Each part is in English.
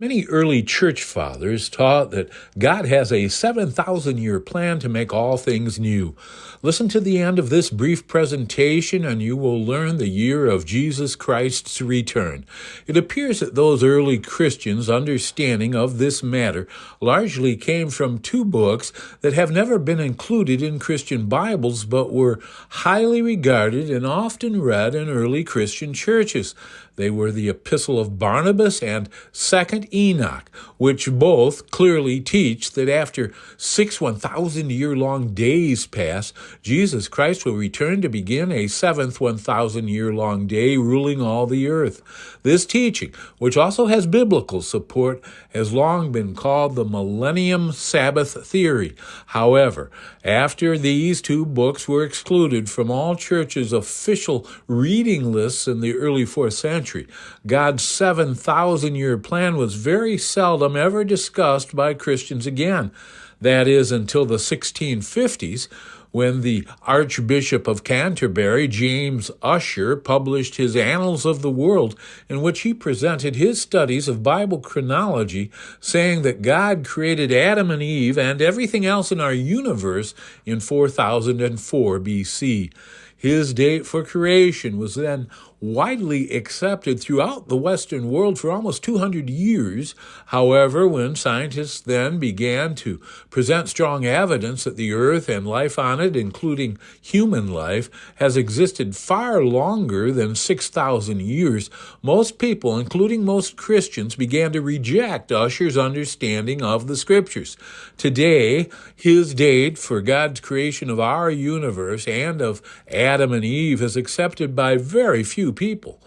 Many early church fathers taught that God has a 7,000-year plan to make all things new. Listen to the end of this brief presentation and you will learn the year of Jesus Christ's return. It appears that those early Christians' understanding of this matter largely came from two books that have never been included in Christian Bibles but were highly regarded and often read in early Christian churches. They were the Epistle of Barnabas and 2nd Enoch, which both clearly teach that after 6 1,000-year-long days pass, Jesus Christ will return to begin a 7th 1,000-year-long day ruling all the earth. This teaching, which also has biblical support, has long been called the Millennium Sabbath theory. However, after these two books were excluded from all churches' official reading lists in the early 4th century, God's 7,000-year plan was very seldom ever discussed by Christians again. That is, until the 1650s, when the Archbishop of Canterbury, James Ussher, published his Annals of the World, in which he presented his studies of Bible chronology, saying that God created Adam and Eve and everything else in our universe in 4004 BC. His date for creation was then widely accepted throughout the Western world for almost 200 years. However, when scientists then began to present strong evidence that the earth and life on it, including human life, has existed far longer than 6,000 years, most people, including most Christians, began to reject Ussher's understanding of the Scriptures. Today, his date for God's creation of our universe and of Adam and Eve is accepted by very few people,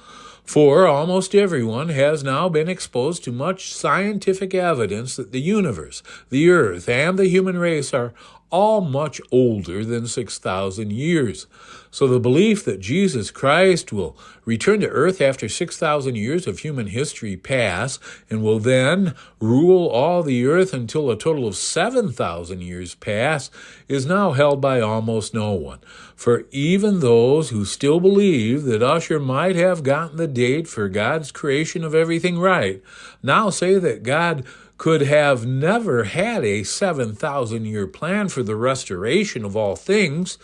for almost everyone has now been exposed to much scientific evidence that the universe, the earth, and the human race are all much older than 6,000 years. So the belief that Jesus Christ will return to earth after 6,000 years of human history pass and will then rule all the earth until a total of 7,000 years pass is now held by almost no one. For even those who still believe that Ussher might have gotten the date for God's creation of everything right now say that God could have never had a 7,000-year plan for the restoration of all things,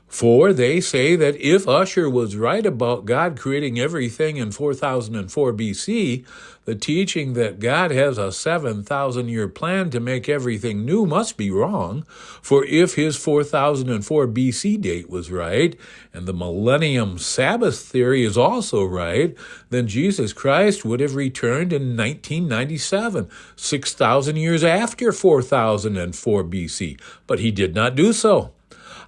for they say that if Ussher was right about God creating everything in 4004 BC, the teaching that God has a 7,000-year plan to make everything new must be wrong, for if his 4004 BC date was right, and the Millennium Sabbath theory is also right, then Jesus Christ would have returned in 1997, 6,000 years after 4004 BC, but he did not do so.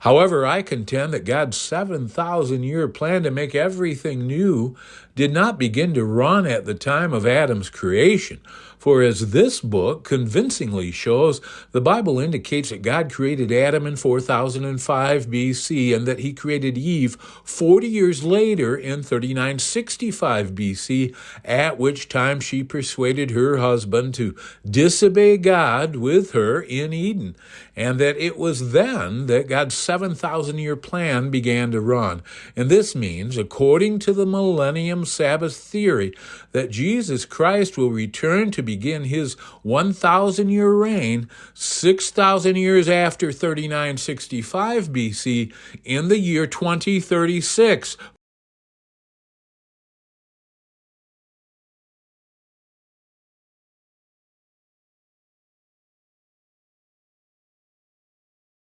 However, I contend that God's 7,000-year plan to make everything new did not begin to run at the time of Adam's creation. For as this book convincingly shows, the Bible indicates that God created Adam in 4005 BC and that he created Eve 40 years later in 3965 BC, at which time she persuaded her husband to disobey God with her in Eden, and that it was then that God's 7,000-year plan began to run. And this means, according to the Millennium Sabbath theory, that Jesus Christ will return to begin his 1,000-year reign 6,000 years after 3965 BC in the year 2036,